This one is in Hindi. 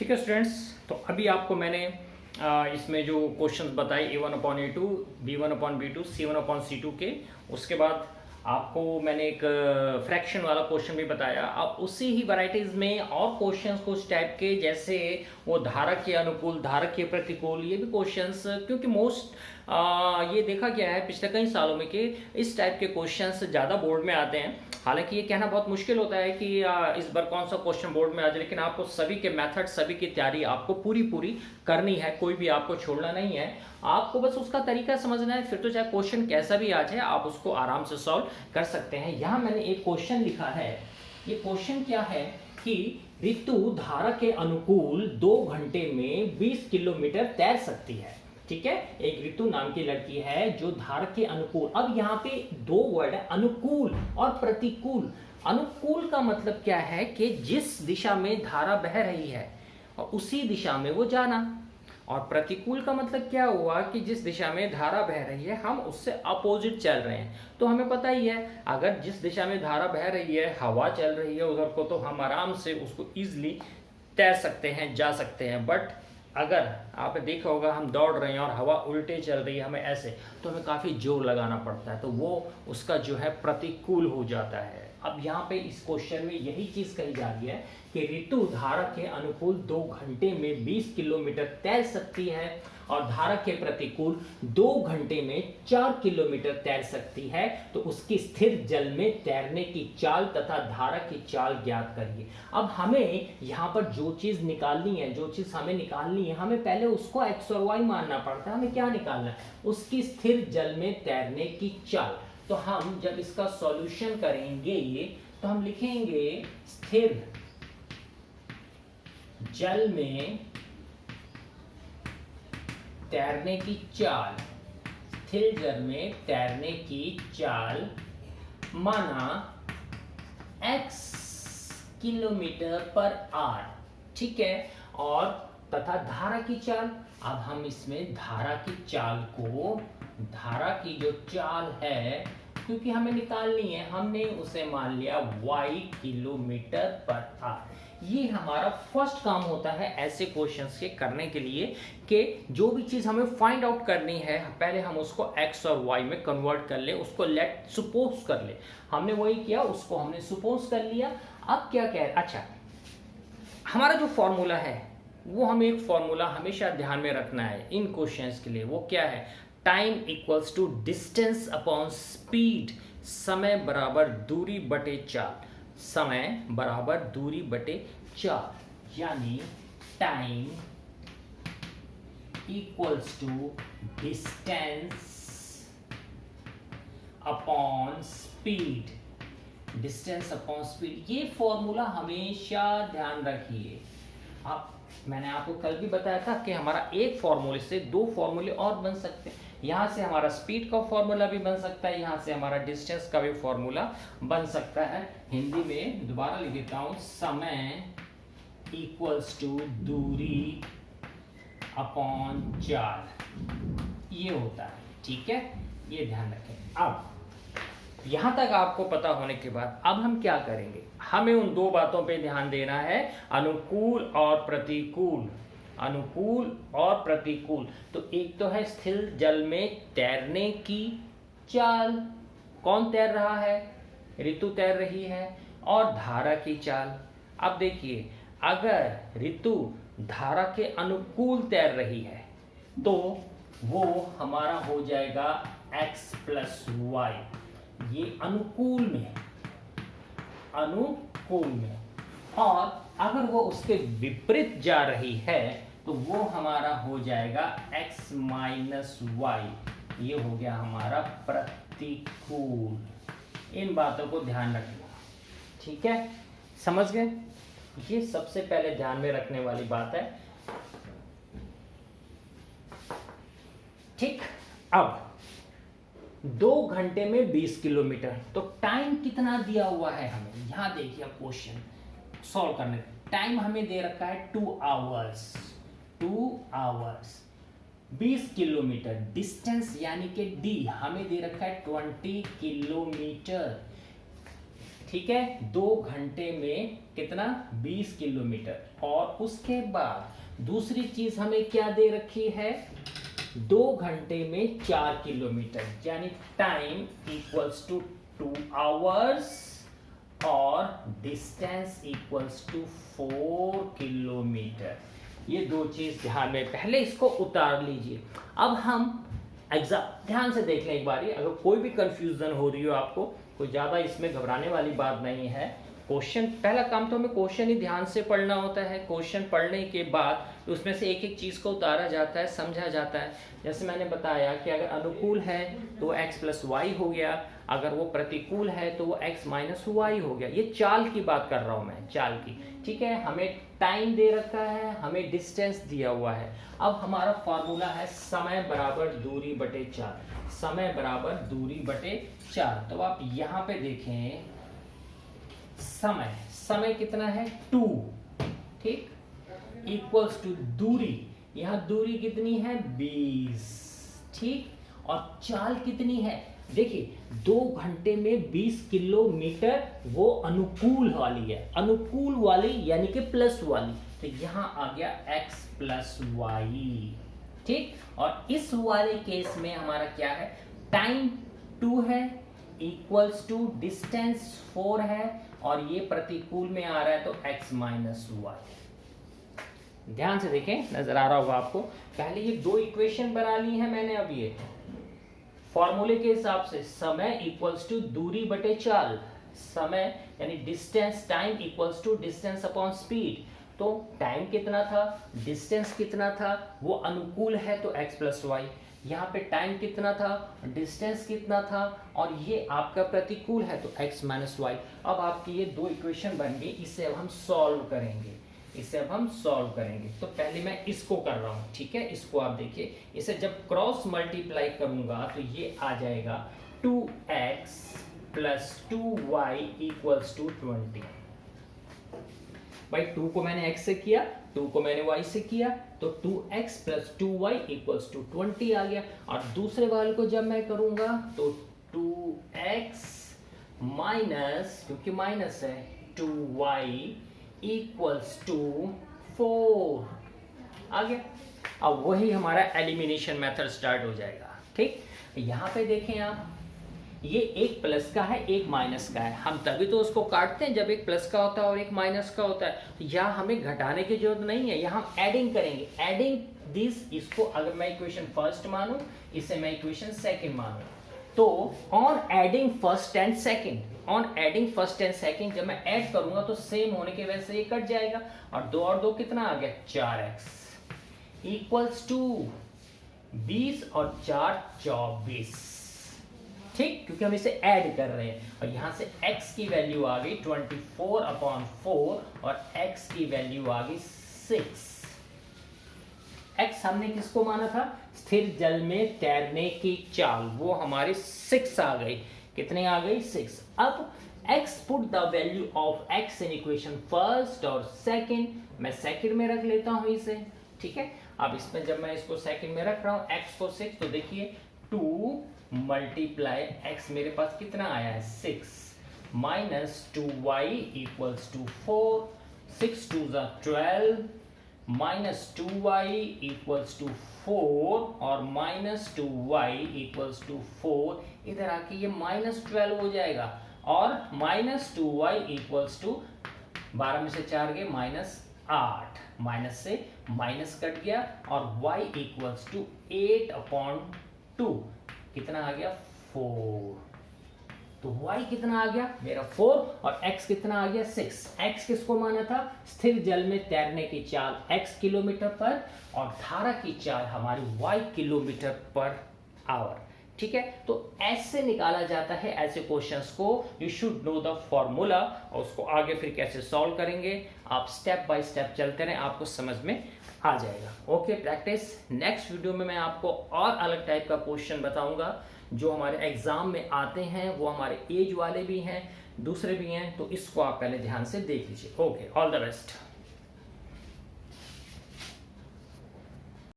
ठीक है स्टूडेंट्स, तो अभी आपको मैंने इसमें जो क्वेश्चंस बताए A1/A2, B1/B2, C1/C2 के, उसके बाद आपको मैंने एक फ्रैक्शन वाला क्वेश्चन भी बताया। अब उसी ही वैरायटीज में और क्वेश्चंस कुछ टाइप के, जैसे वो धारक के अनुकूल, धारक के प्रतिकूल, ये भी क्वेश्चंस, क्योंकि मोस्ट ये देखा गया है पिछले कई सालों में कि इस टाइप के क्वेश्चंस ज़्यादा बोर्ड में आते हैं। हालांकि ये कहना बहुत मुश्किल होता है कि इस बार कौन सा क्वेश्चन बोर्ड में आ जाए, लेकिन आपको सभी के मेथड, सभी की तैयारी आपको पूरी करनी है, कोई भी आपको छोड़ना नहीं है। आपको बस उसका तरीका समझना है, फिर तो चाहे क्वेश्चन कैसा भी आ जाए आप उसको आराम से सॉल्व कर सकते हैं। यहाँ मैंने एक क्वेश्चन लिखा है। ये क्वेश्चन क्या है कि ऋतु धारा के अनुकूल 2 घंटे में 20 किलोमीटर तैर सकती है। ठीक है, एक ऋतु नाम की लड़की है जो धारा के अनुकूल, अब यहाँ पे 2 वर्ड है, अनुकूल और प्रतिकूल। अनुकूल का मतलब क्या है कि जिस दिशा में धारा बह रही है और उसी दिशा में वो जाना, और प्रतिकूल का मतलब क्या हुआ कि जिस दिशा में धारा बह रही है हम उससे अपोजिट चल रहे हैं। तो हमें पता ही है, अगर जिस दिशा में धारा बह रही है, हवा चल रही है उधर को, तो हम आराम से उसको इजीली तैर सकते हैं, जा सकते हैं। बट अगर आपने देखा होगा हम दौड़ रहे हैं और हवा उल्टे चल रही है हमें ऐसे, तो हमें काफ़ी जोर लगाना पड़ता है, तो वो उसका जो है प्रतिकूल हो जाता है। अब यहाँ पे इस क्वेश्चन में यही चीज़ कही जा रही है कि ऋतु धारा के अनुकूल 2 घंटे में 20 किलोमीटर तैर सकती है और धारा के प्रतिकूल 2 घंटे में 4 किलोमीटर तैर सकती है। तो उसकी स्थिर जल में तैरने की चाल तथा धारा की चाल ज्ञात करिए। अब हमें यहाँ पर जो चीज़ निकालनी है, जो चीज़ हमें निकालनी है, हमें पहले उसको x और y मानना पड़ता है। हमें क्या निकालना है? उसकी स्थिर जल में तैरने की चाल। तो हम जब इसका सॉल्यूशन करेंगे तो हम लिखेंगे स्थिर जल में तैरने की चाल, स्थिर जल में तैरने की चाल माना x किलोमीटर पर आवर। ठीक है, और तथा धारा की चाल, अब हम इसमें धारा की चाल को, धारा की जो चाल है क्योंकि हमें निकालनी है, हमने उसे मान लिया y किलोमीटर पर आवर। ये हमारा फर्स्ट काम होता है ऐसे क्वेश्चंस के करने के लिए कि जो भी चीज़ हमें फाइंड आउट करनी है पहले हम उसको x और y में कन्वर्ट कर ले, उसको लेट सपोज कर ले। हमने वही किया, उसको हमने सपोज कर लिया। अब क्या कह रहे, अच्छा हमारा जो फॉर्मूला है वो हमें एक फॉर्मूला हमेशा ध्यान में रखना है इन क्वेश्चंस के लिए। वो क्या है? Time equals to distance upon speed, समय बराबर दूरी बटे चाल, समय बराबर दूरी बटे चाल, यानी time equals to distance upon speed, distance upon speed. ये फॉर्मूला हमेशा ध्यान रखिए। आप, मैंने आपको कल भी बताया था कि हमारा एक फॉर्मूले से 2 फॉर्मूले और बन सकते हैं। यहाँ से हमारा स्पीड का फॉर्मूला भी बन सकता है, यहाँ से हमारा डिस्टेंस का भी फॉर्मूला बन सकता है। हिंदी में दोबारा लिख देता हूँ, समय इक्वल्स टू दूरी अपॉन चाल, ये होता है। ठीक है, ये ध्यान रखें। अब यहां तक आपको पता होने के बाद अब हम क्या करेंगे? हमें उन 2 बातों पे ध्यान देना है, अनुकूल और प्रतिकूल। अनुकूल और प्रतिकूल, तो एक तो है स्थिर जल में तैरने की चाल, कौन तैर रहा है? ऋतु तैर रही है। और धारा की चाल। अब देखिए, अगर ऋतु धारा के अनुकूल तैर रही है तो वो हमारा हो जाएगा x प्लस वाई, ये अनुकूल में, अनुकूल में। और अगर वो उसके विपरीत जा रही है तो वो हमारा हो जाएगा x माइनस वाई, ये हो गया हमारा प्रतिकूल। इन बातों को ध्यान रखना। ठीक है, समझ गए? ये सबसे पहले ध्यान में रखने वाली बात है। ठीक, अब 2 घंटे में 20 किलोमीटर, तो टाइम कितना दिया हुआ है हमें? यहां देखिए क्वेश्चन सॉल्व करने का टाइम हमें दे रखा है 2 आवर्स। 2 आवर्स, 20 किलोमीटर डिस्टेंस यानी कि डी हमें दे रखा है 20 किलोमीटर। ठीक है, 2 घंटे में कितना 20 किलोमीटर। और उसके बाद दूसरी चीज हमें क्या दे रखी है, 2 घंटे में 4 किलोमीटर, यानी टाइम इक्वल्स टू 2 आवर्स और डिस्टेंस इक्वल्स टू 4 किलोमीटर। ये दो चीज ध्यान में, पहले इसको उतार लीजिए। अब हम एग्जाम ध्यान से देख लें एक बारी, अगर कोई भी कंफ्यूजन हो रही हो आपको, कोई ज़्यादा इसमें घबराने वाली बात नहीं है। क्वेश्चन, पहला काम तो हमें क्वेश्चन ही ध्यान से पढ़ना होता है। क्वेश्चन पढ़ने के बाद उसमें से एक एक चीज़ को उतारा जाता है, समझा जाता है। जैसे मैंने बताया कि अगर अनुकूल है तो x प्लस वाई हो गया, अगर वो प्रतिकूल है तो वो x माइनस वाई हो गया। ये चाल की बात कर रहा हूँ मैं, चाल की, ठीक है। हमें टाइम दे रखा है, हमें डिस्टेंस दिया हुआ है। अब हमारा फॉर्मूला है समय बराबर दूरी बटे 4, समय बराबर दूरी बटे 4। तो आप यहाँ पे देखें, समय, समय कितना है 2, ठीक, इक्वल्स टू दूरी, यहाँ दूरी कितनी है 20, ठीक, और चाल कितनी है, देखिए 2 घंटे में 20 किलोमीटर, वो अनुकूल वाली है, अनुकूल वाली यानी कि प्लस वाली। तो यहां आ गया x प्लस वाई, ठीक। और इस वाले केस में हमारा क्या है, टाइम 2 है, इक्वल्स टू डिस्टेंस 4 है, और ये प्रतिकूल में आ रहा है तो x माइनस वाई। ध्यान से देखें, नजर आ रहा होगा आपको। पहले ये 2 इक्वेशन बना ली है मैंने। अब ये फॉर्मूले के हिसाब से समय इक्वल्स टू दूरी बटे चाल, समय यानी distance, time equals to distance upon speed. तो टाइम कितना था, डिस्टेंस कितना था, वो अनुकूल है तो x प्लस वाई। यहाँ पे टाइम कितना था, डिस्टेंस कितना था, और ये आपका प्रतिकूल है तो x माइनस वाई। अब आपकी ये 2 इक्वेशन बन गई, इसे अब हम सॉल्व करेंगे, इसे अब हम सॉल्व करेंगे। तो पहले मैं इसको कर रहा हूँ, ठीक है। इसको आप देखिए, इसे जब क्रॉस मल्टीप्लाई करूंगा तो ये आ जाएगा 2x plus 2y equals to 20। भाई 2 को मैंने x से किया, 2 को मैंने y से किया, तो 2x plus 2y equals to 20 आ गया। और दूसरे वाले को जब मैं करूंगा तो 2x माइनस, क्योंकि माइनस है, 2y इक्वल्स टू 4 आ गया। अब वही हमारा एलिमिनेशन मेथड स्टार्ट हो जाएगा, ठीक। यहाँ पे देखें आप, ये एक प्लस का है, एक माइनस का है। हम तभी तो उसको काटते हैं जब एक प्लस का होता है और एक माइनस का होता है। तो यहाँ हमें घटाने की जरूरत नहीं है, यहाँ हम एडिंग करेंगे, एडिंग दिस। इसको अगर मैं इक्वेशन फर्स्ट मानूं, इसे मैं इक्वेशन सेकंड मानूं, तो on adding first and second, on adding first and second जब मैं ऐड करूंगा तो सेम होने की वजह से ये कट जाएगा। और 2 और 2 कितना आ गया, 4x इक्वल्स टू 20 और 4 24, ठीक, क्योंकि हम इसे ऐड कर रहे हैं। और यहां से x की वैल्यू आ गई 24/4 और x की वैल्यू आ गई 6। x हमने किसको माना था, स्थिर जल में तैरने की चाल, वो हमारी 6 आ गई। कितने आ गई, 6। अब x put the value of x in equation first और सेकंड। मैं सेकंड में रख लेता हूं इसे, ठीक है। अब इसमें जब मैं इसको सेकंड में रख रहा हूं x को 6, तो देखिए 2 मल्टीप्लाई x मेरे पास कितना आया है 6 minus 2y equals to 4, 6 2 12 minus 2y equals to 4 और माइनस 2y इक्वल्स टू 4। इधर आके ये माइनस 12 हो जाएगा और माइनस 2y इक्वल्स टू 12 में से 4 गए -8, माइनस से माइनस कट गया और y इक्वल्स टू 8/2 कितना आ गया 4। तो y कितना आ गया मेरा 4 और x कितना आ गया 6। x किसको माना था, स्थिर जल में तैरने की चाल x किलोमीटर पर और धारा की चाल हमारी y किलोमीटर पर आवर, ठीक है। तो ऐसे निकाला जाता है ऐसे क्वेश्चंस को। You should know the formula और उसको आगे फिर कैसे सॉल्व करेंगे, आप स्टेप बाय स्टेप चलते रहें, आपको समझ में आ जाएगा। Okay, practice. नेक्स्ट वीडियो में मैं आपको और अलग टाइप का क्वेश्चन बताऊंगा जो हमारे एग्जाम में आते हैं, वो हमारे एज वाले भी हैं, दूसरे भी हैं, तो इसको आप पहले ध्यान से देख लीजिए। Okay, all the best.